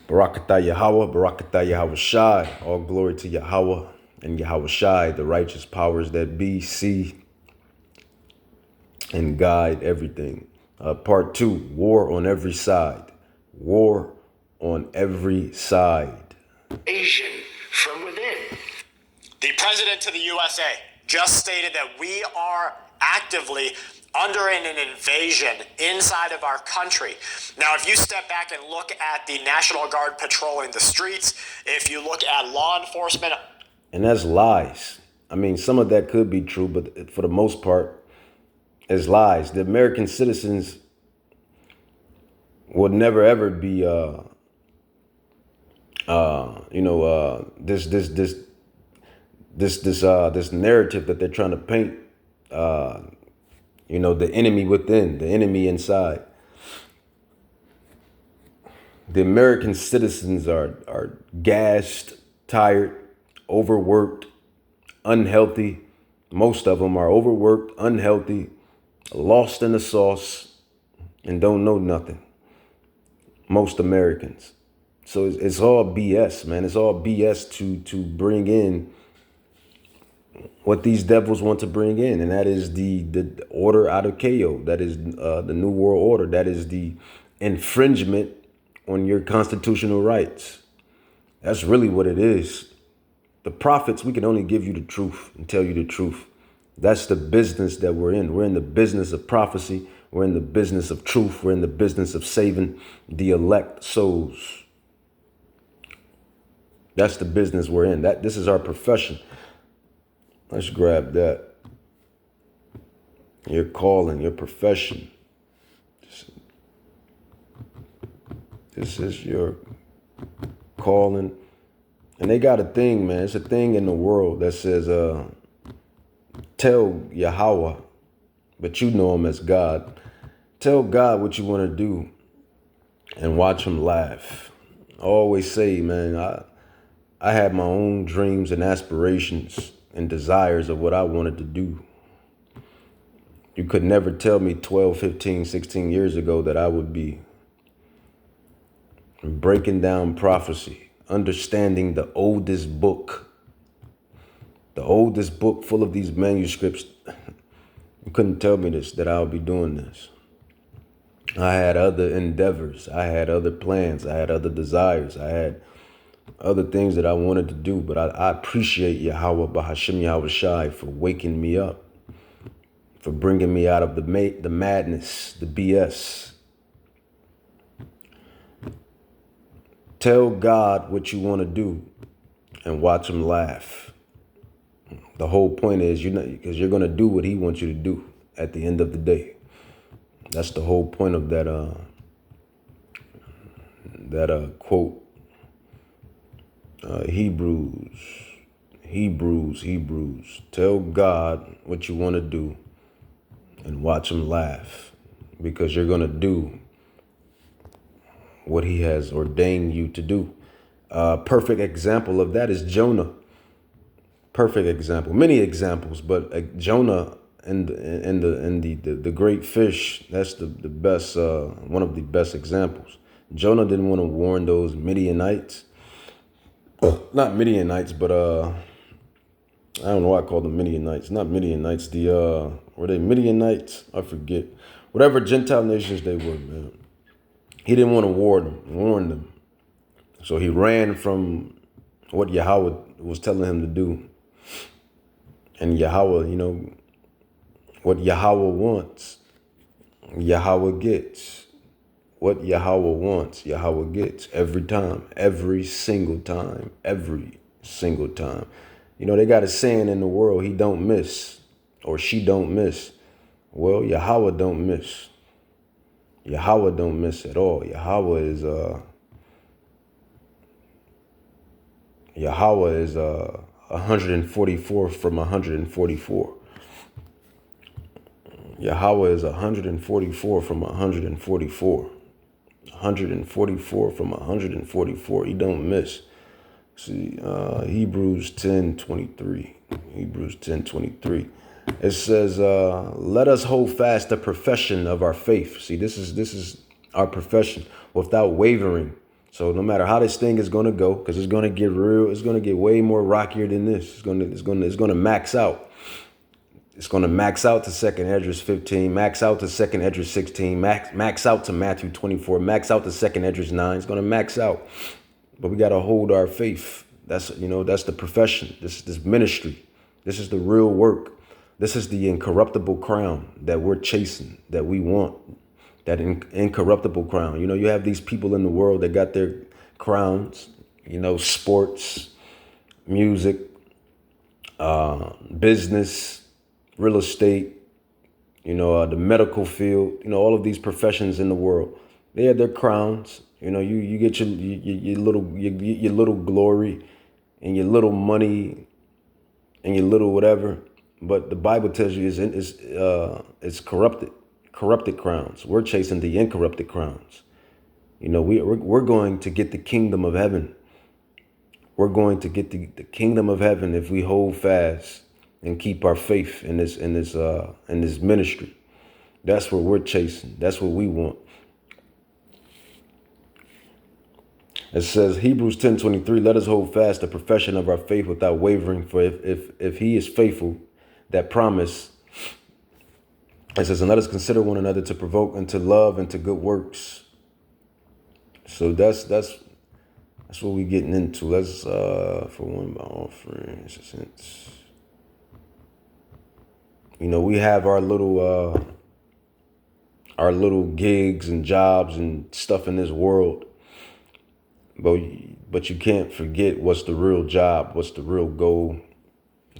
Barakatah Yahweh, Barakatah Yahweh Shai. All glory to Yahweh and Yahweh Shai, the righteous powers that be, see, and guide everything. Part 2, war on every side. War on every side. Invasion from within. The President of the USA just stated that we are actively under an invasion inside of our country. Now, if you step back and look at the National Guard patrolling the streets, if you look at law enforcement. And that's lies. I mean, some of that could be true, but for the most part, it's lies. The American citizens would never ever be, this narrative that they're trying to paint. The enemy within, the enemy inside. The American citizens are gassed, tired, overworked, unhealthy. Most of them are overworked, unhealthy, lost in the sauce, and don't know nothing. Most Americans. So it's all BS, man. It's all BS to bring in what these devils want to bring in, and that is the order out of KO. That is the New World Order. That is the infringement on your constitutional rights. That's really what it is. The prophets, we can only give you the truth and tell you the truth. That's the business that we're in. We're in the business of prophecy. We're in the business of truth. We're in the business of saving the elect souls. That's the business we're in. This is our profession. Let's grab that. Your calling, your profession. This is your calling. And they got a thing, man. It's a thing in the world that says, tell Yahweh, but you know him as God. Tell God what you want to do and watch him laugh. I always say, man, I had my own dreams and aspirations and desires of what I wanted to do. You could never tell me 12, 15, 16 years ago that I would be breaking down prophecy, understanding the oldest book full of these manuscripts. You couldn't tell me this, that I'll be doing this. I had other endeavors. I had other plans. I had other desires. I had other things that I wanted to do. But I appreciate Yahweh, Bahashim Yahweh Shai, for waking me up, for bringing me out of the madness, the BS. Tell God what you want to do and watch him laugh. The whole point is, because you're going to do what he wants you to do at the end of the day. That's the whole point of that quote. Hebrews. Tell God what you want to do and watch him laugh, because you're going to do what he has ordained you to do. Perfect example of that is Jonah. Perfect example. Many examples, but Jonah and the great fish, that's the best, one of the best examples. Jonah didn't want to warn those Midianites. Not Midianites, but I don't know why I call them Midianites. Not Midianites. Were they Midianites? I forget. Whatever Gentile nations they were, man. He didn't want to warn them. So he ran from what Yahweh was telling him to do. And Yahweh, what Yahweh wants, Yahweh gets. What Yahweh wants, Yahweh gets every time, every single time. They got a saying in the world, he don't miss or she don't miss. Well, Yahweh don't miss. Yahweh don't miss at all. Yahweh is 144 from 144. Yahweh is 144 from 144. 144 from 144. He don't miss. See, Hebrews 10:23. Hebrews 10:23. It says, let us hold fast the profession of our faith. See, this is our profession, without wavering. So no matter how this thing is going to go, because it's going to get real, it's going to get way more rockier than this. It's going to max out. It's going to max out to 2nd Esdras 15, max out to 2nd Esdras 16, max out to Matthew 24, max out to 2nd Esdras 9. It's going to max out. But we got to hold our faith. That's the profession. This ministry. This is the real work. This is the incorruptible crown that we're chasing, that we want. That incorruptible crown. You have these people in the world that got their crowns, sports, music, business, real estate, the medical field, all of these professions in the world. They have their crowns. You get your little glory and your little money and your little whatever. But the Bible tells you it's corrupted crowns. We're chasing the incorrupted crowns. We're going to get the kingdom of heaven. We're going to get the kingdom of heaven if we hold fast and keep our faith in this ministry. That's what we're chasing. That's what we want. It says Hebrews 10:23, let us hold fast the profession of our faith without wavering, for if he is faithful, that promise. It says, and let us consider one another to provoke and to love and to good works. So that's what we're getting into. Let's for one by offering. Since we have our little gigs and jobs and stuff in this world. But you can't forget what's the real job, what's the real goal,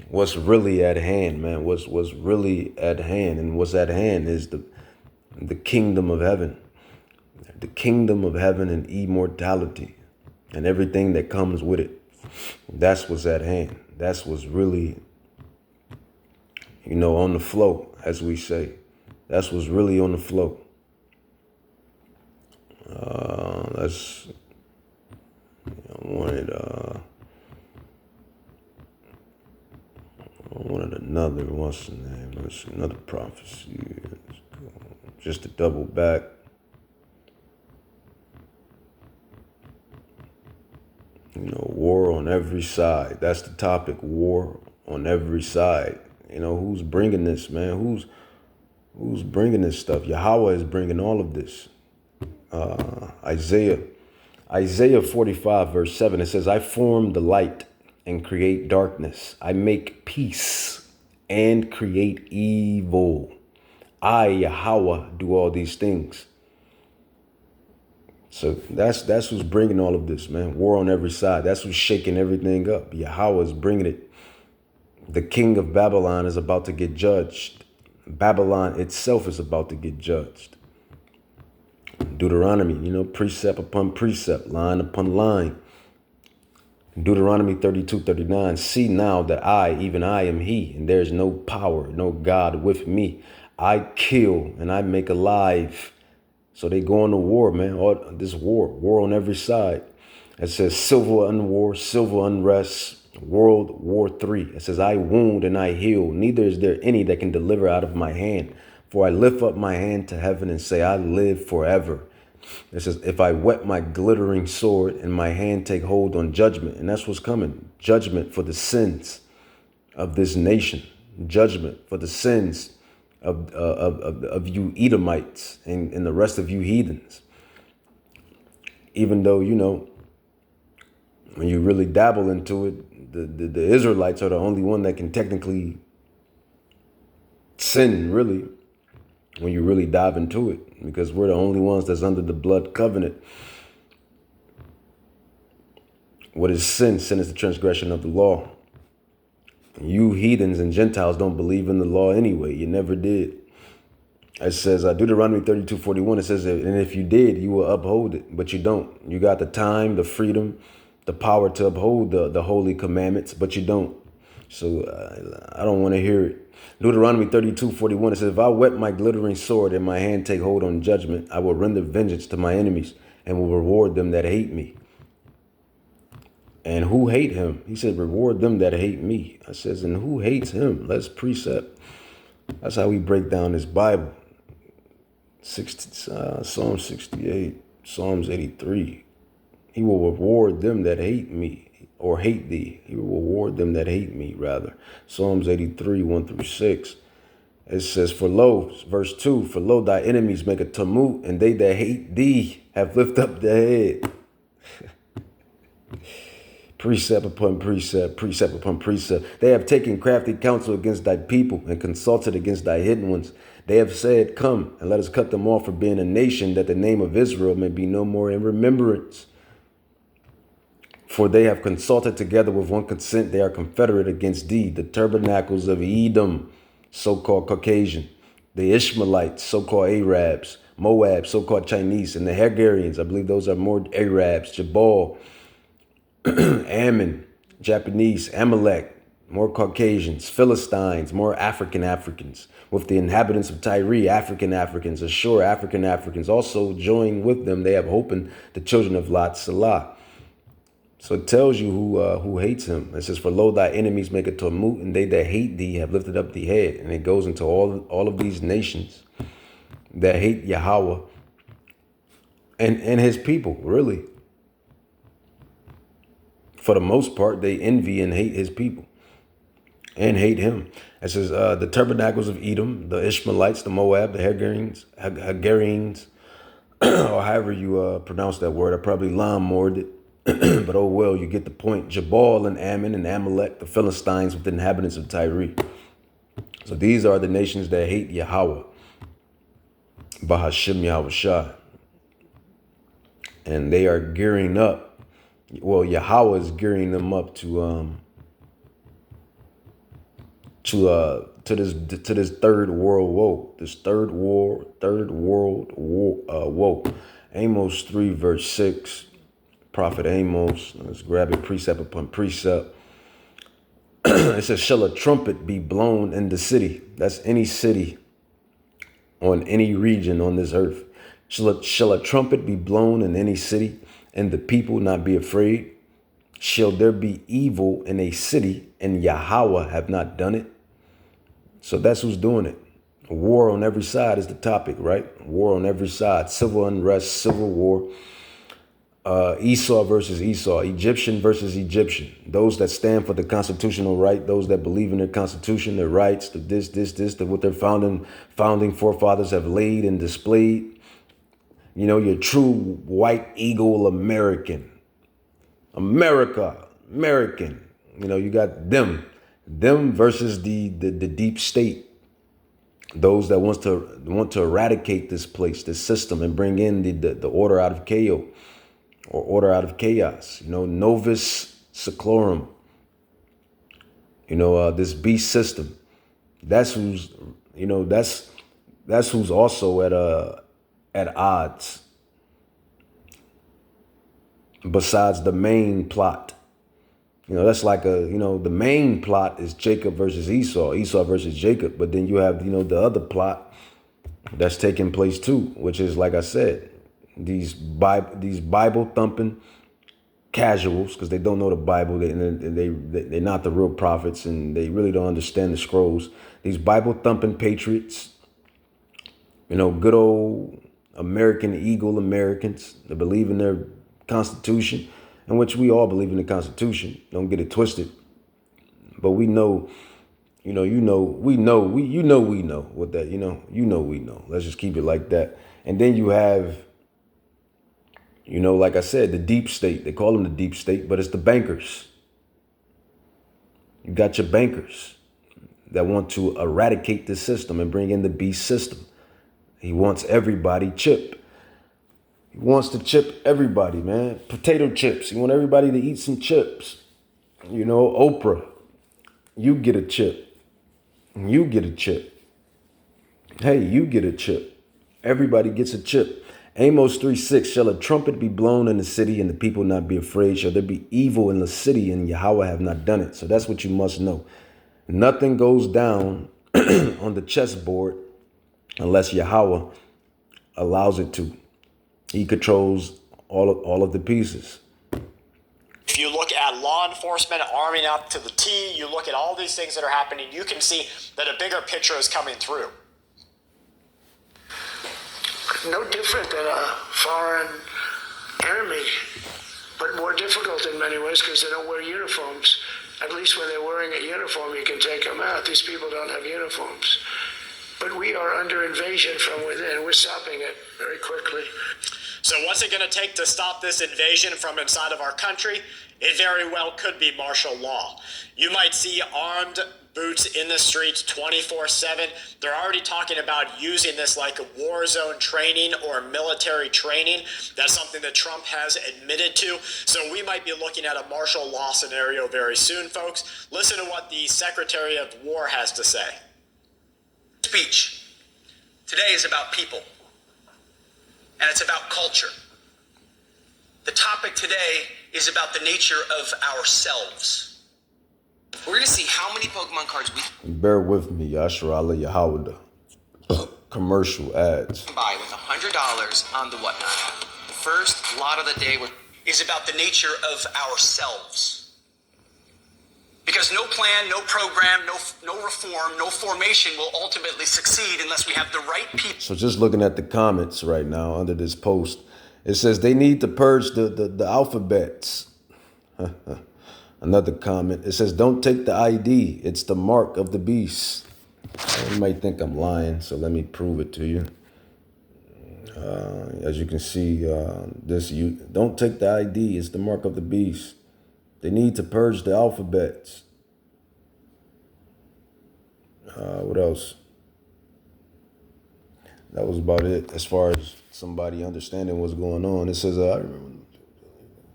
what's really at hand, man. What's really at hand, and what's at hand is the kingdom of heaven, and immortality, and everything that comes with it. That's what's at hand. That's what's really, on the flow, as we say. That's what's really on the flow. I wanted another, what's the name? Let's see, another prophecy. Just to double back. War on every side. That's the topic. War on every side. Who's bringing this, man? Who's bringing this stuff? Yahweh is bringing all of this. Isaiah 45 verse 7, it says, I form the light and create darkness. I make peace and create evil. I, Yahweh, do all these things. So that's who's bringing all of this, man. War on every side. That's who's shaking everything up. Yahweh is bringing it. The king of Babylon is about to get judged. Babylon itself is about to get judged. Deuteronomy, precept upon precept, line upon line. Deuteronomy 32:39. See now that I, even I, am he, and there is no power, no God with me. I kill and I make alive. So they go on to war, man. All this war on every side. It says civil unrest, World War III. It says, I wound and I heal. Neither is there any that can deliver out of my hand. For I lift up my hand to heaven and say, I live forever. It says, if I whet my glittering sword and my hand take hold on judgment. And that's what's coming. Judgment for the sins of this nation. Judgment for the sins of you Edomites and the rest of you heathens. Even though, when you really dabble into it, the Israelites are the only one that can technically sin, really, when you really dive into it, because we're the only ones that's under the blood covenant. What is sin? Sin is the transgression of the law. You heathens and Gentiles don't believe in the law anyway. You never did. It says, Deuteronomy 32:41, it says, and if you did, you will uphold it, but you don't. You got the time, the freedom, the power to uphold the holy commandments, but you don't. So I don't want to hear it. Deuteronomy 32:41, it says, if I whet my glittering sword and my hand take hold on judgment, I will render vengeance to my enemies and will reward them that hate me. And who hate him? He said, reward them that hate me. I says, and who hates him? Let's precept. That's how we break down this Bible. Psalm 68, Psalms 83. He will reward them that hate me, or hate thee. He will reward them that hate me, rather. Psalms 83, 1-6. It says, for lo, verse 2, for lo, thy enemies make a tumult, and they that hate thee have lifted up their head. Precept upon precept, precept upon precept. They have taken crafty counsel against thy people and consulted against thy hidden ones. They have said, come, and let us cut them off for being a nation, that the name of Israel may be no more in remembrance. For they have consulted together with one consent. They are confederate against thee, the tabernacles of Edom, so-called Caucasian, the Ishmaelites, so-called Arabs, Moab, so-called Chinese, and the Hagarians. I believe those are more Arabs, Jabal, Ammon, Japanese, Amalek, more Caucasians, Philistines, more Africans, with the inhabitants of Tyre, Africans, Ashur, Africans, also join with them. They have hopen the children of Lot, Salah. So it tells you who hates him. It says, for lo, thy enemies make a tumult, and they that hate thee have lifted up the head. And it goes into all of these nations that hate Yahweh and his people, really. For the most part, they envy and hate his people and hate him. It says, the tabernacles of Edom, the Ishmaelites, the Moab, the Hagarians, or however you pronounce that word. I probably lawnmowered it. But oh well, you get the point. Jabal and Ammon and Amalek, the Philistines with the inhabitants of Tyre. So these are the nations that hate Yahweh, Bahashim Yahushua. And they are gearing up. Well, Yahweh is gearing them up to this third world woe. This third world woe. Amos 3 verse 6. Prophet Amos, let's grab it precept upon precept. It says, shall a trumpet be blown in the city? That's any city on any region on this earth. Shall a trumpet be blown in any city, and the people not be afraid? Shall there be evil in a city, and Yahweh have not done it? So that's who's doing it. War on every side is the topic, right? War on every side. Civil unrest, civil war. Esau versus Esau, Egyptian versus Egyptian, those that stand for the constitutional right, those that believe in their constitution, their rights, what their founding forefathers have laid and displayed. You know, your true white eagle American. You know, you got them versus the deep state. Those that want to eradicate this place, this system, and bring in the order out of chaos. Or order out of chaos, you know, Novus Seclorum, you know, this beast system. That's who's, you know, that's who's also at odds. Besides the main plot, you know, that's like the main plot is Jacob versus Esau versus Jacob. But then you have, you know, the other plot that's taking place too, which is, like I said, these Bible thumping casuals, because they don't know the Bible, they're not the real prophets, and they really don't understand the scrolls. These Bible thumping patriots, you know, good old American eagle Americans that believe in their Constitution, in which we all believe in the Constitution. Don't get it twisted. But we know, we know what that, we know. Let's just keep it like that. And then you have, you know, like I said, the deep state. They call them the deep state, but it's the bankers. You got your bankers that want to eradicate the system and bring in the beast system. He wants everybody chipped. He wants to chip everybody, man. Potato chips. He wants everybody to eat some chips. You know, Oprah, you get a chip. You get a chip. Hey, you get a chip. Everybody gets a chip. Amos 3:6, shall a trumpet be blown in the city and the people not be afraid? Shall there be evil in the city and Yahweh have not done it? So that's what you must know. Nothing goes down on the chessboard unless Yahweh allows it to. He controls all of the pieces. If you look at law enforcement arming up to the T, you look at all these things that are happening, you can see that a bigger picture is coming through. No different than a foreign enemy but more difficult in many ways because they don't wear uniforms. At least when they're wearing a uniform, you can take them out. These people don't have uniforms. But we are under invasion from within. We're stopping it very quickly. So what's it going to take to stop this invasion from inside of our country? It very well could be martial law. You might see armed boots in the streets 24/7. They're already talking about using this like a war zone training or military training. That's something that Trump has admitted to. So we might be looking at a martial law scenario very soon, folks. Listen to what the Secretary of War has to say. Speech today is about people, and it's about culture. The topic today is about the nature of ourselves. We're going to see how many Pokemon cards we Bear with me, Yashar Allah Yahawada. Commercial ads. can buy with $100 on the whatnot. The first lot of the day is about the nature of ourselves. Because no plan, no program, no reform, no formation will ultimately succeed unless we have the right people. So just looking at the comments right now under this post, it says they need to purge the alphabets. Another comment, it says don't take the ID. It's the mark of the beast. You might think I'm lying, so let me prove it to you. As you can see, don't take the ID. It's the mark of the beast. They need to purge the alphabets. What else? That was about it as far as somebody understanding what's going on. It says, I remember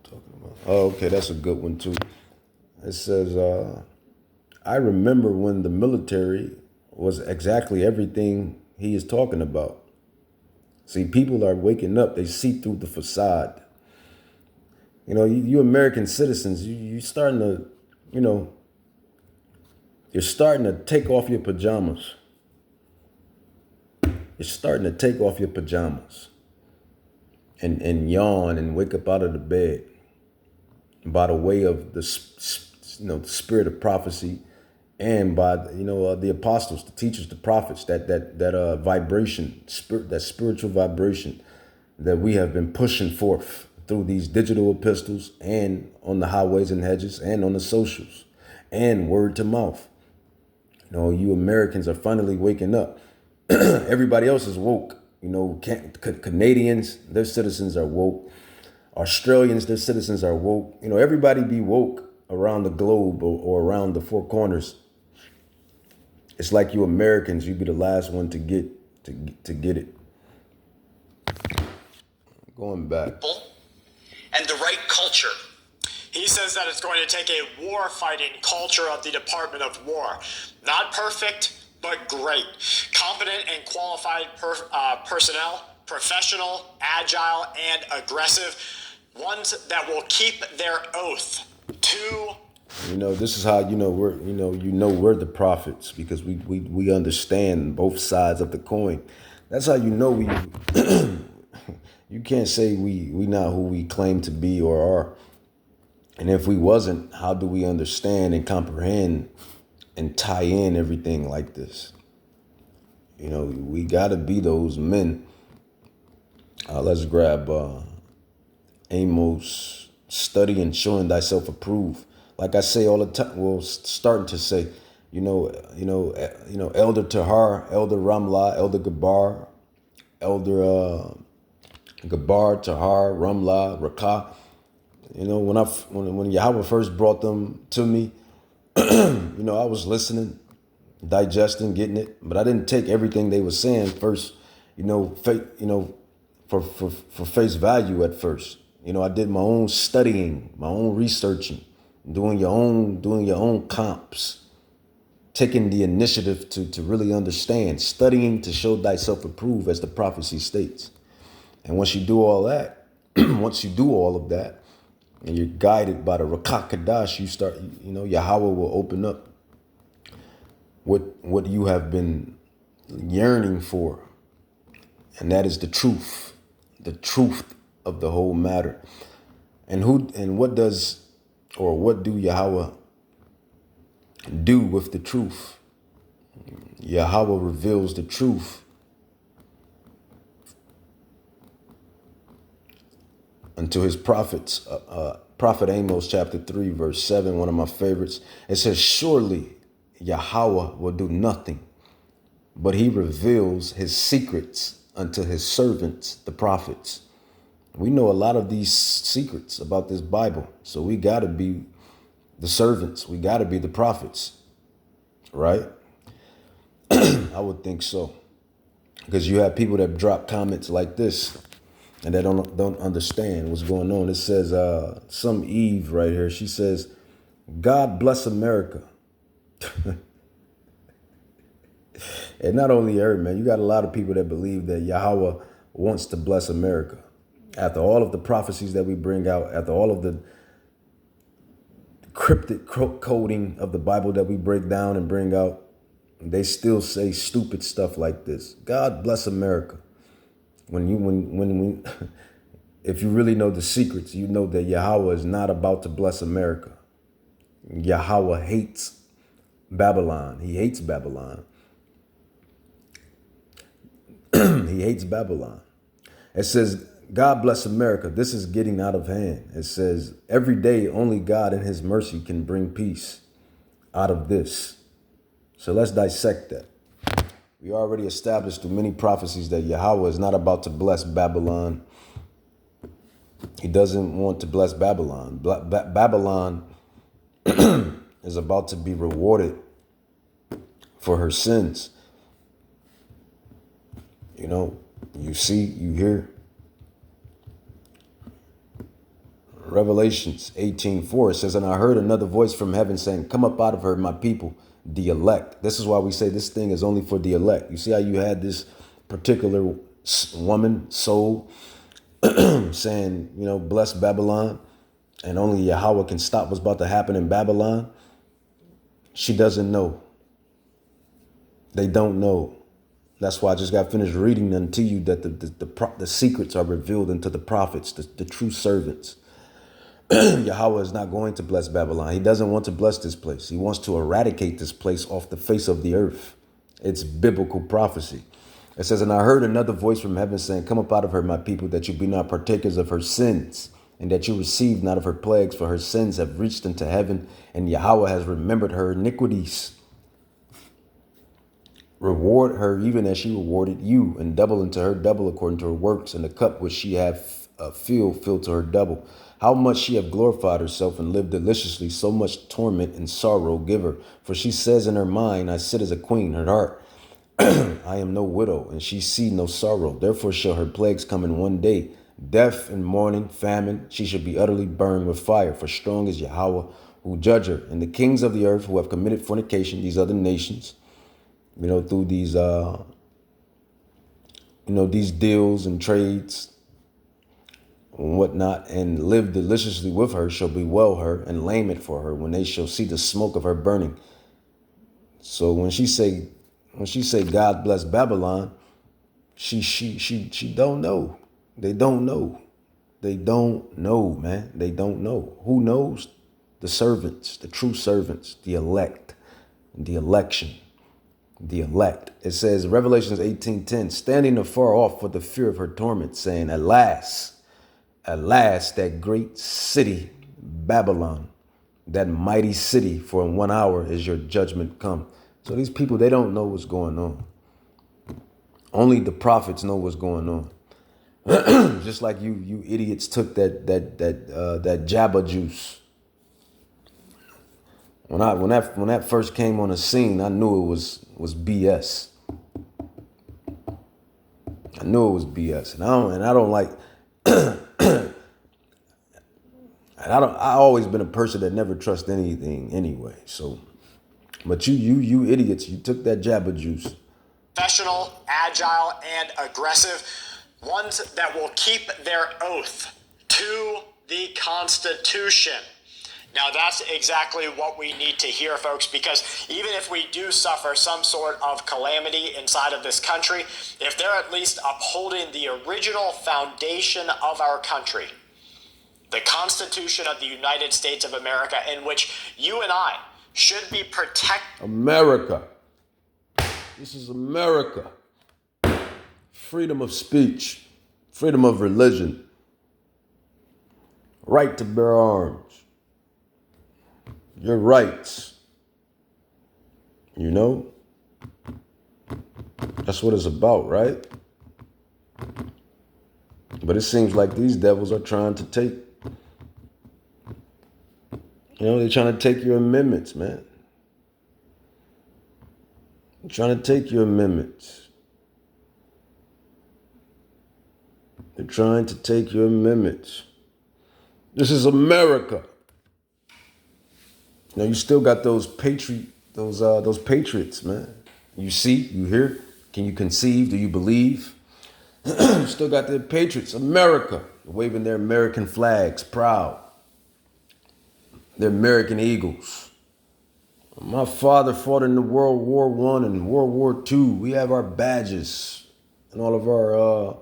talking about. Oh, okay, that's a good one too. It says, I remember when the military was exactly everything he is talking about. See, people are waking up. They see through the facade. You know, you American citizens, you're starting to, you're starting to take off your pajamas. You're starting to take off your pajamas and yawn and wake up out of the bed by the way of the spirit of prophecy and by the apostles, the teachers, the prophets, that vibration, that spiritual vibration that we have been pushing forth through these digital epistles and on the highways and hedges and on the socials and word to mouth. You Americans are finally waking up. Everybody else is woke. Canadians, their citizens are woke. Australians, their citizens are woke. Everybody be woke around the globe or around the four corners. It's like you Americans, you be the last one to get it. Going back. And the right culture. He says that it's going to take a war-fighting culture of the Department of War. Not perfect, but great. Competent and qualified personnel, professional, agile, and aggressive. Ones that will keep their oath to... This is how we're the prophets, because we understand both sides of the coin. That's how we you can't say we not who we claim to be or are. And if we wasn't, how do we understand and comprehend and tie in everything like this? We gotta be those men. Let's grab Amos, study and showing thyself approved. Like I say all the time, well, starting to say, Elder Tahar, Elder Ramlah, Elder Gabar, Elder Gabar, Tahar, Ramlah, Rakah. When Yahweh first brought them to me, I was listening, digesting, getting it, but I didn't take everything they were saying first, for face value at first. I did my own studying, my own researching, doing your own comps, taking the initiative to really understand, studying to show thyself approved, as the prophecy states. And once you do all that, and you're guided by the Rakah Kadash, you start, Yahweh will open up what you have been yearning for. And that is the truth of the whole matter. And what do Yahweh do with the truth? Yahweh reveals the truth unto his prophets. Prophet Amos chapter 3, verse 7, one of my favorites. It says, surely Yahweh will do nothing, but he reveals his secrets unto his servants, the prophets. We know a lot of these secrets about this Bible. So we got to be the servants. We got to be the prophets, right? I would think so. Because you have people that drop comments like this and they don't understand what's going on. It says, some Eve right here, she says, God bless America. And not only her, man, you got a lot of people that believe that Yahweh wants to bless America. After all of the prophecies that we bring out, after all of the cryptic coding of the Bible that we break down and bring out, they still say stupid stuff like this. God bless America. When if you really know the secrets, you know that Yahweh is not about to bless America. Yahweh hates Babylon. He hates Babylon. He hates Babylon. It says, God bless America. This is getting out of hand. It says, every day only God in his mercy can bring peace out of this. So let's dissect that. We already established through many prophecies that Yahweh is not about to bless Babylon. He doesn't want to bless Babylon. Babylon is about to be rewarded for her sins. You know, you see, you hear. Revelations 18:4, it says, and I heard another voice from heaven saying, come up out of her, my people, the elect. This is why we say this thing is only for the elect. You see how you had this particular woman, soul, saying, you know, bless Babylon, and only Yahweh can stop what's about to happen in Babylon. She doesn't know. They don't know. That's why I just got finished reading unto you that the secrets are revealed unto the prophets, the true servants. Yahweh is not going to bless Babylon. He doesn't want to bless this place. He wants to eradicate this place off the face of the earth. It's biblical prophecy. It says, and I heard another voice from heaven saying, come up out of her, my people, that you be not partakers of her sins, and that you receive not of her plagues, for her sins have reached into heaven, and Yahweh has remembered her iniquities. Reward her even as she rewarded you, and double unto her double according to her works, and the cup which she hath filled to her double. How much she have glorified herself and lived deliciously, so much torment and sorrow give her. For she says in her mind, I sit as a queen, her heart, I am no widow, and she see no sorrow. Therefore shall her plagues come in one day, death and mourning, famine. She shall be utterly burned with fire, for strong is Yahweh who judge her. And the kings of the earth who have committed fornication, these other nations, you know, through these, these deals and trades and whatnot, and live deliciously with her, shall bewail her and lament for her when they shall see the smoke of her burning. So when she say God bless Babylon, she don't know. They don't know. They don't know, man. They don't know. Who knows? The servants, the true servants, the elect, the election. The elect. It says, Revelations 18:10, standing afar off for the fear of her torment, saying, alas, that great city, Babylon, that mighty city, for in 1 hour is your judgment come. So these people, they don't know what's going on. Only the prophets know what's going on. Just like you idiots took that Jabba juice. When that first came on the scene, I knew it was BS. I knew it was BS, and I don't like. I always been a person that never trust anything anyway. So, but you idiots, you took that Jabba juice. Professional, agile, and aggressive. Ones that will keep their oath to the Constitution. Now, that's exactly what we need to hear, folks, because even if we do suffer some sort of calamity inside of this country, if they're at least upholding the original foundation of our country, the Constitution of the United States of America, in which you and I should be protected. America. This is America. Freedom of speech, freedom of religion. right to bear arms, your rights. You know? That's what it's about, right? But it seems like these devils are trying to take, they're trying to take your amendments, man. They're trying to take your amendments. They're trying to take your amendments. This is America. Now you still got those patriots, man. You see, you hear, can you conceive? Do you believe? You still got the patriots, America, waving their American flags, proud. They're American eagles. My father fought in the World War I and World War II. We have our badges and all of our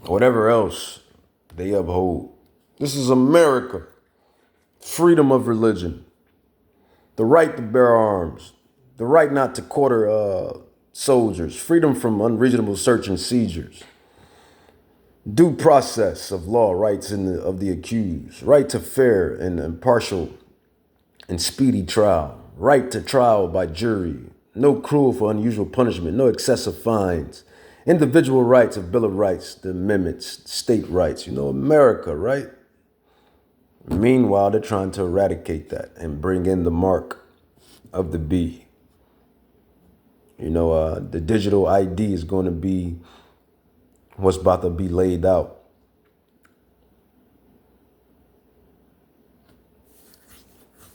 whatever else they uphold. This is America. Freedom of religion. The right to bear arms. The right not to quarter soldiers. Freedom from unreasonable search and seizures. Due process of law rights of the accused. Right to fair and impartial and speedy trial. Right to trial by jury. No cruel for unusual punishment. No excessive fines. Individual rights of Bill of Rights, the amendments, state rights. America, right? Meanwhile, they're trying to eradicate that and bring in the mark of the B. The digital ID is going to be what's about to be laid out.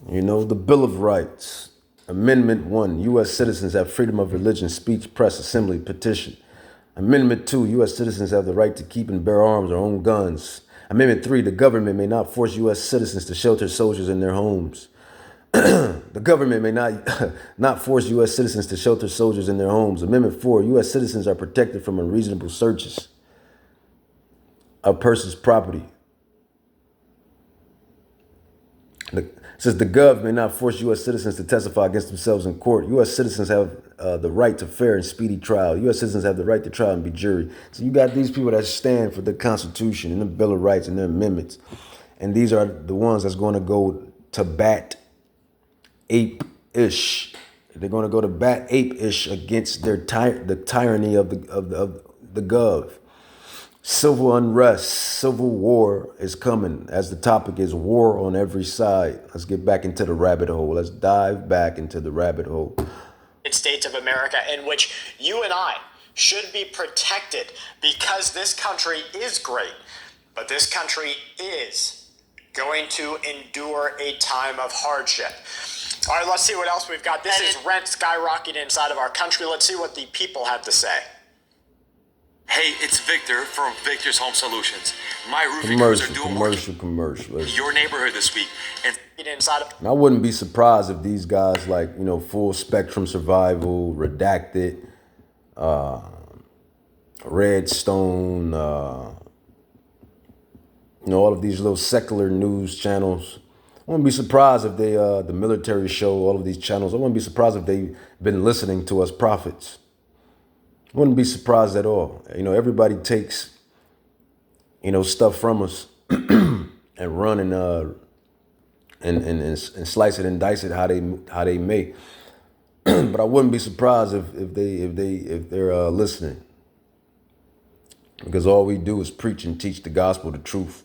The Bill of Rights, Amendment 1, U.S. citizens have freedom of religion, speech, press, assembly, petition. Amendment 2, U.S. citizens have the right to keep and bear arms or own guns. Amendment 3, the government may not force U.S. citizens to shelter soldiers in their homes. The government may not force U.S. citizens to shelter soldiers in their homes. Amendment 4, U.S. citizens are protected from unreasonable searches of persons' property. It says the gov may not force U.S. citizens to testify against themselves in court. U.S. citizens have the right to fair and speedy trial. U.S. citizens have the right to trial and be jury. So you got these people that stand for the Constitution and the Bill of Rights and their amendments. And these are the ones that's going to go to bat ape-ish. They're going to go to bat ape-ish against the tyranny of the gov. Civil unrest, civil war is coming, as the topic is war on every side. Let's get back into the rabbit hole. Let's dive back into the rabbit hole. States of America, in which you and I should be protected because this country is great, but this country is going to endure a time of hardship. All right, let's see what else we've got. This is rent skyrocketing inside of our country. Let's see what the people have to say. Hey, it's Victor from Victor's Home Solutions. My roofing crews are doing commercial. your neighborhood this week. And I wouldn't be surprised if these guys like, Full Spectrum Survival, Redacted, Redstone, all of these little secular news channels. I wouldn't be surprised if they, the military show, all of these channels, I wouldn't be surprised if they've been listening to us prophets. Wouldn't be surprised at all. Everybody takes, stuff from us and run and slice it and dice it how they may. But I wouldn't be surprised if they're listening, because all we do is preach and teach the gospel, the truth.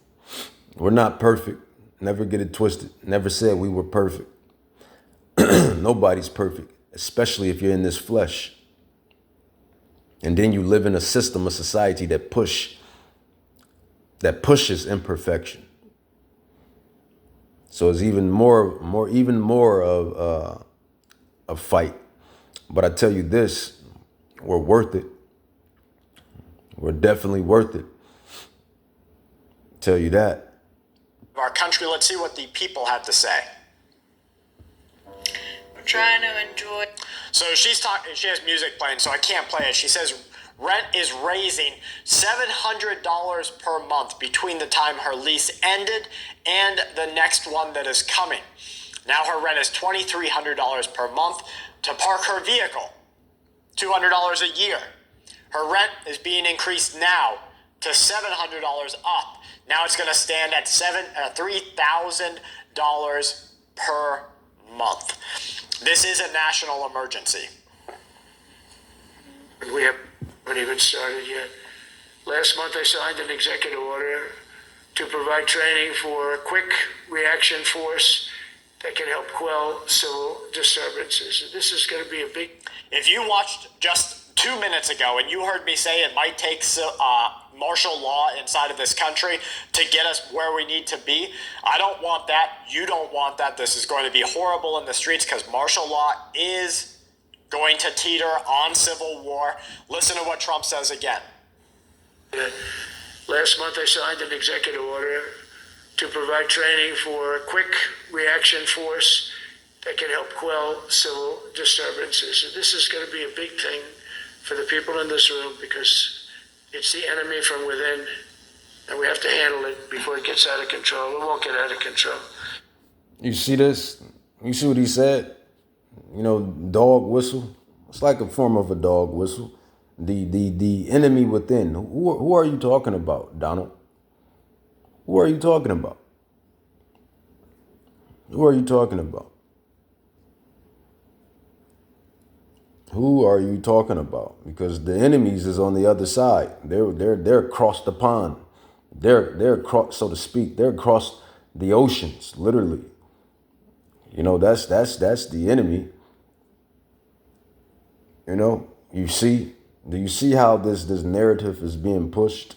We're not perfect. Never get it twisted. Never said we were perfect. Nobody's perfect, especially if you're in this flesh. And then you live in a system, a society that pushes imperfection. So it's even more of a fight. But I tell you this, we're worth it. We're definitely worth it. Tell you that. Our country, let's see what the people have to say. We're trying to enjoy. So she's talking, she has music playing, so I can't play it. She says rent is raising $700 per month between the time her lease ended and the next one that is coming. Now her rent is $2,300 per month to park her vehicle, $200 a year. Her rent is being increased now to $700 up. Now it's going to stand at $3,000 per month. This is a national emergency. We haven't even started yet. Last month, I signed an executive order to provide training for a quick reaction force that can help quell civil disturbances. This is going to be a big... If you watched just 2 minutes ago and you heard me say it might take martial law inside of this country to get us where we need to be, I don't want that. You don't want that. This is going to be horrible in the streets because martial law is going to teeter on civil war. Listen to what Trump says again. Last month, I signed an executive order to provide training for a quick reaction force that can help quell civil disturbances. This is going to be a big thing for the people in this room because it's the enemy from within, and we have to handle it before it gets out of control. It won't get out of control. You see this? You see what he said? You know, dog whistle. It's like a form of a dog whistle. The enemy within. Who are you talking about, Donald? Who are you talking about? Who are you talking about? Who are you talking about? Because the enemies is on the other side. They're across the pond. They're across, so to speak. They're across the oceans, literally. You know, that's the enemy. You know, do you see how this narrative is being pushed?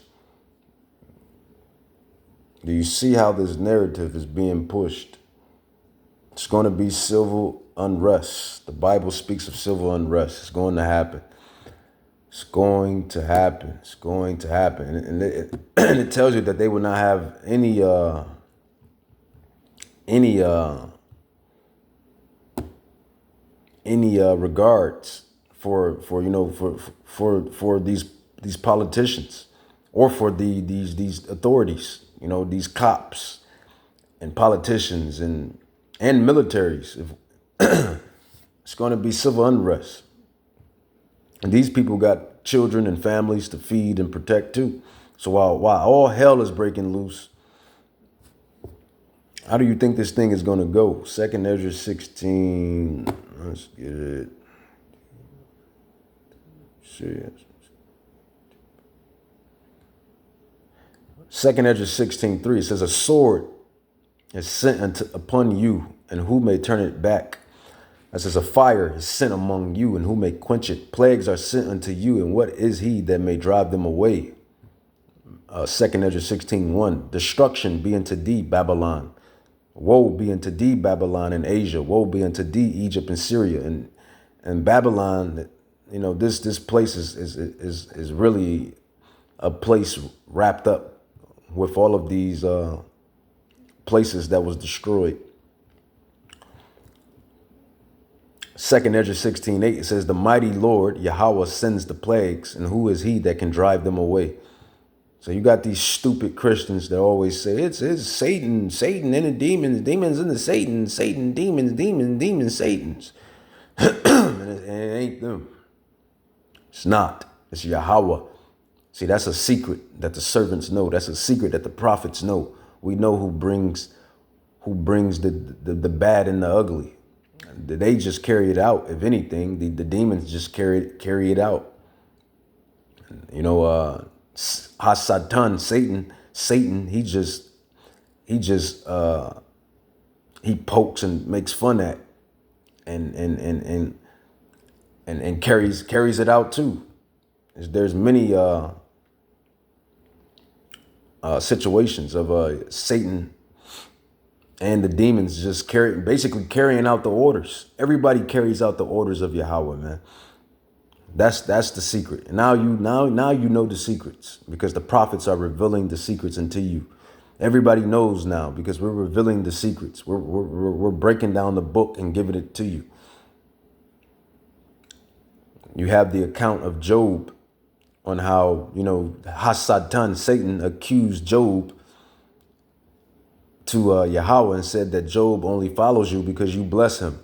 Do you see how this narrative is being pushed? It's going to be civil unrest. The Bible speaks of civil unrest. It's going to happen. It's going to happen. It's going to happen. And it tells you that they will not have any regards for these politicians or for these authorities, you know, these cops and politicians and militaries. It's going to be civil unrest. And these people got children and families to feed and protect too. So while all hell is breaking loose, how do you think this thing is going to go? 2nd Ezra 16. Let's get it. Serious. 2nd Ezra 16:3. It says, a sword is sent upon you, and who may turn it back? It says, a fire is sent among you, and who may quench it? Plagues are sent unto you, and what is he that may drive them away? 2nd Ezra 16:1. Destruction be unto thee, Babylon. Woe be unto thee, Babylon and Asia. Woe be unto thee, Egypt and Syria. And Babylon, you know, this place is really a place wrapped up with all of these places that was destroyed. 2nd Ezra 16:8, it says, the mighty Lord Yahweh sends the plagues, and who is he that can drive them away? So you got these stupid Christians that always say it's Satan and the demons and the Satan, demons, Satans. And it ain't them. It's not. It's Yahweh. See, that's a secret that the servants know. That's a secret that the prophets know. We know who brings the bad and the ugly. They just carry it out. If anything, the demons just carry it out. You know, Hasatan, Satan, he pokes and makes fun at and carries it out too. There's many situations of Satan and the demons just basically carrying out the orders. Everybody carries out the orders of Yahweh, man. That's the secret. And now you know the secrets because the prophets are revealing the secrets unto you. Everybody knows now because we're revealing the secrets. We're breaking down the book and giving it to you. You have the account of Job on how, you know, Hasatan, Satan, accused Job to Yahweh and said that Job only follows you because you bless him.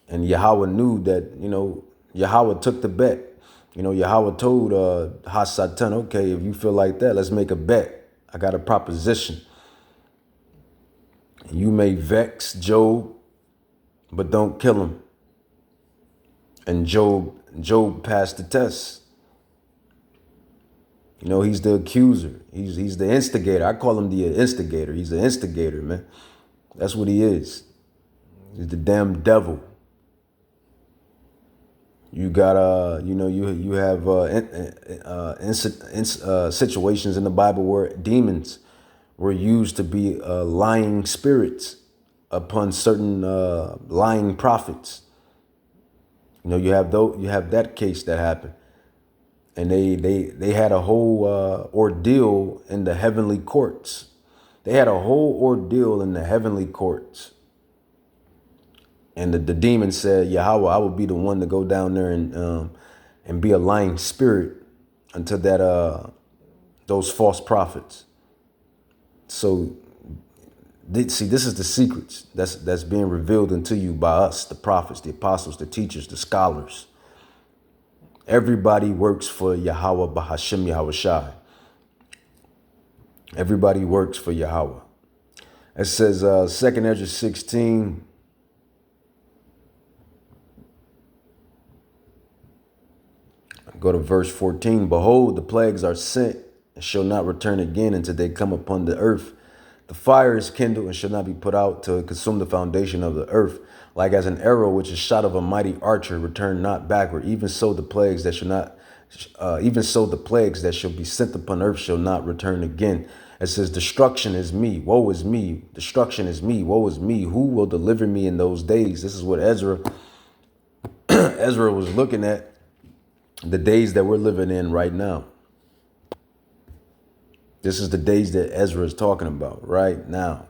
And Yahweh knew that, you know, Yahweh took the bet You know, Yahweh told Hasatan, okay, if you feel like that, let's make a bet. I got a proposition. You may vex Job, but don't kill him. And Job passed the test. You know, he's the accuser. He's the instigator. I call him the instigator. He's the instigator, man. That's what he is. He's the damn devil. You got you have situations in the Bible where demons were used to be lying spirits upon certain lying prophets. You know, you have that case that happened. And they had a whole ordeal in the heavenly courts. They had a whole ordeal in the heavenly courts. And the demon said, Yahweh, I will be the one to go down there and be a lying spirit unto that those false prophets. So see, this is the secrets that's being revealed unto you by us, the prophets, the apostles, the teachers, the scholars. Everybody works for Yahweh Bahashem Yahweh Shai. Everybody works for Yahweh. It says 2nd Ezra 16. Go to verse 14. Behold, the plagues are sent and shall not return again until they come upon the earth. The fire is kindled and shall not be put out to consume the foundation of the earth. Like as an arrow which is shot of a mighty archer, return not backward. Even so the plagues that shall be sent upon earth shall not return again. It says, destruction is me, woe is me. Destruction is me, woe is me. Who will deliver me in those days? This is what Ezra was looking at, the days that we're living in right now. This is the days that Ezra is talking about right now,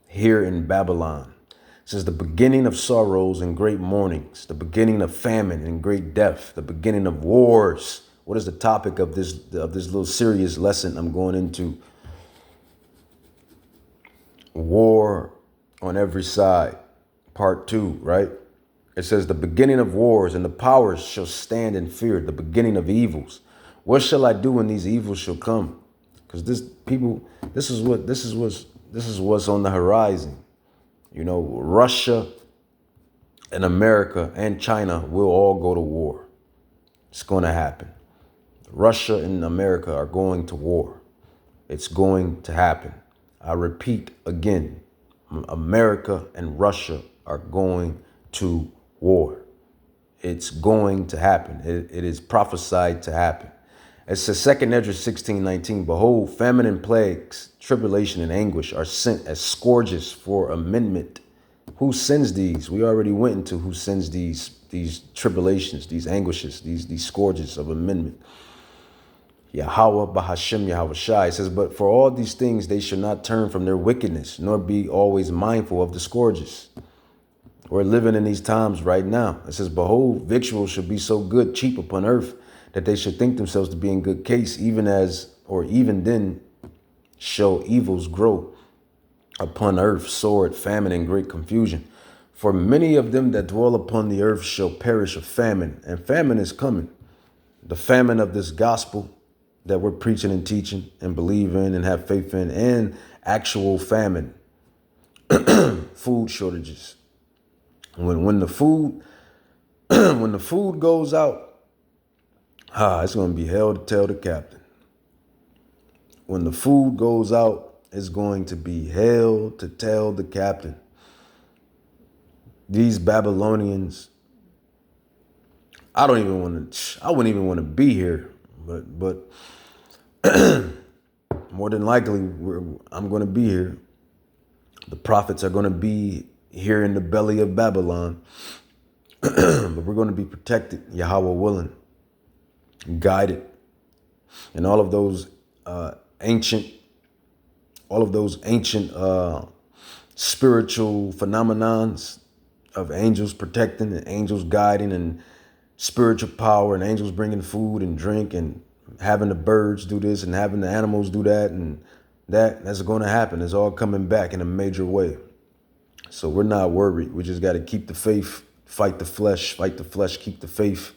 here in Babylon. It says the beginning of sorrows and great mournings, the beginning of famine and great death, the beginning of wars. What is the topic of this little serious lesson I'm going into? War on every side, part 2, right? It says the beginning of wars and the powers shall stand in fear, the beginning of evils. What shall I do when these evils shall come? Because this is what's on the horizon. You know, Russia and America and China will all go to war. It's going to happen. Russia and America are going to war. It's going to happen. I repeat again, America and Russia are going to war. It's going to happen. It is prophesied to happen. It says 2nd Ezra 16:19, behold, famine and plagues, tribulation and anguish are sent as scourges for amendment. Who sends these? We already went into who sends these tribulations, these anguishes, these scourges of amendment. Yahweh Bahashem Yahweh Shai. It says, but for all these things they shall not turn from their wickedness, nor be always mindful of the scourges. We're living in these times right now. It says, behold, victuals shall be so good, cheap upon earth, that they should think themselves to be in good case, even then shall evils grow upon earth, sword, famine, and great confusion. For many of them that dwell upon the earth shall perish of famine, and famine is coming. The famine of this gospel that we're preaching and teaching and believe in and have faith in, and actual famine, food shortages. When the food goes out, it's going to be hell to tell the captain. When the food goes out, it's going to be hell to tell the captain. These Babylonians, I wouldn't even want to be here, but more than likely I'm going to be here. The prophets are going to be here in the belly of Babylon, but we're going to be protected, Yahweh willing, guided, and all of those ancient spiritual phenomenons of angels protecting and angels guiding and spiritual power and angels bringing food and drink and having the birds do this and having the animals do that, and that's going to happen. It's all coming back in a major way. So we're not worried. We just got to keep the faith, fight the flesh, keep the faith.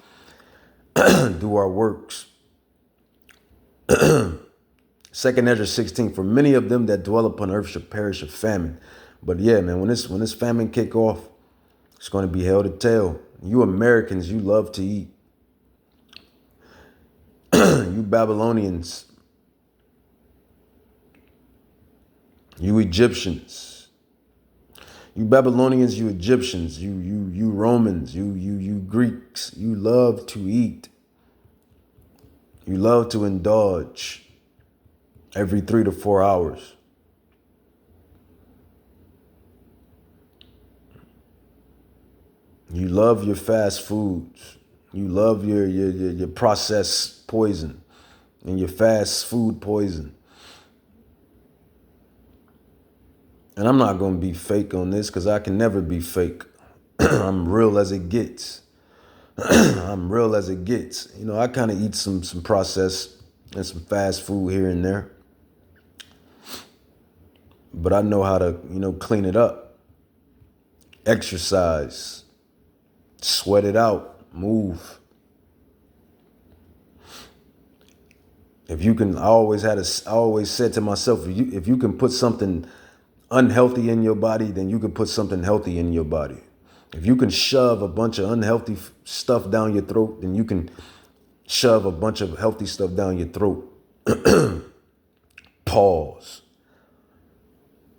do our works. Second Ezra 16, for many of them that dwell upon earth shall perish of famine. But yeah, man, when this famine kick off, it's going to be hell to tell. You Americans, you love to eat. You Babylonians, you Egyptians, you Babylonians, you Egyptians, you Romans, you Greeks, you love to eat. You love to indulge every 3 to 4 hours. You love your fast foods. You love your processed poison and your fast food poison. And I'm not going to be fake on this because I can never be fake. I'm real as it gets. I'm real as it gets. You know, I kind of eat some processed and some fast food here and there. But I know how to, clean it up. Exercise. Sweat it out. Move. If you can, I always said to myself, if you can put something unhealthy in your body, then you can put something healthy in your body. If you can shove a bunch of unhealthy stuff down your throat, then you can shove a bunch of healthy stuff down your throat. Pause.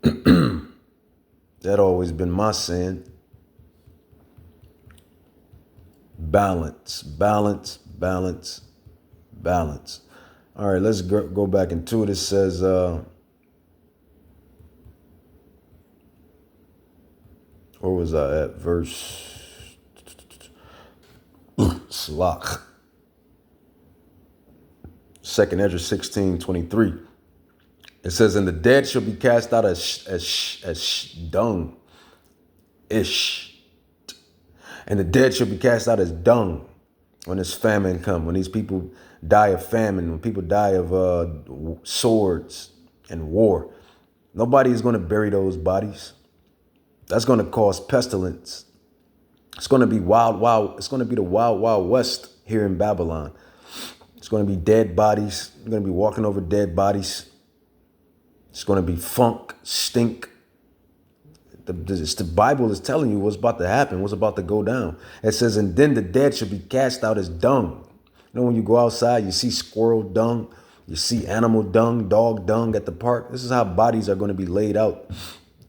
That always been my saying. Balance, balance, balance, balance. All right, let's go back into it. It says, where was I at? Verse Slach. 2nd Ezra 16:23. It says, and the dead shall be cast out as dung. Ish. And the dead shall be cast out as dung when this famine come, when these people die of famine, when people die of swords and war. Nobody is going to bury those bodies. That's going to cause pestilence. It's going to be wild. It's going to be the wild west here in Babylon. It's going to be dead bodies. You're going to be walking over dead bodies. It's going to be funk, stink. The Bible is telling you what's about to happen, what's about to go down. It says, and then the dead shall be cast out as dung. You know, when you go outside, you see squirrel dung, you see animal dung, dog dung at the park. This is how bodies are going to be laid out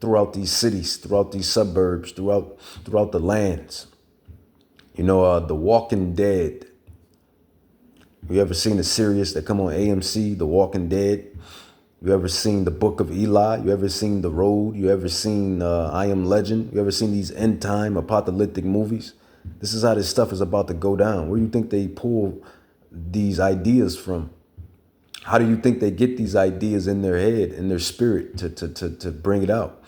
throughout these cities, throughout these suburbs, throughout the lands. You know, The Walking Dead. You ever seen the series that come on AMC, The Walking Dead? You ever seen The Book of Eli? You ever seen The Road? You ever seen I Am Legend? You ever seen these end time apocalyptic movies? This is how this stuff is about to go down. Where do you think they pull these ideas from? How do you think they get these ideas in their head, in their spirit to bring it out?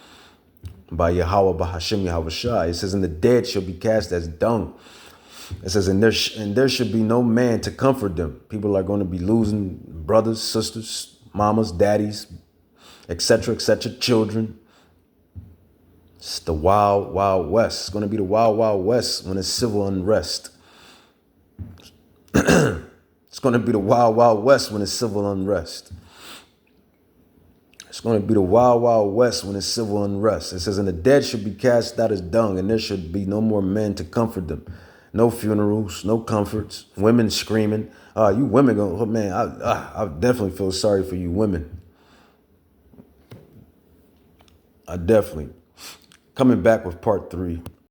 By Yahweh, by Hashem Yahweh Shai. It says, and the dead shall be cast as dung. It says, and there should be no man to comfort them. People are going to be losing brothers, sisters, mamas, daddies, etc., children. It's the wild west. It's going to be the wild west when it's civil unrest. It's going to be the wild west when it's civil unrest. It's going to be the wild west when it's civil unrest. It says, and the dead should be cast out as dung, and there should be no more men to comfort them. No funerals, no comforts, women screaming. You women go, oh man, I definitely feel sorry for you women. I definitely. Coming back with part 3.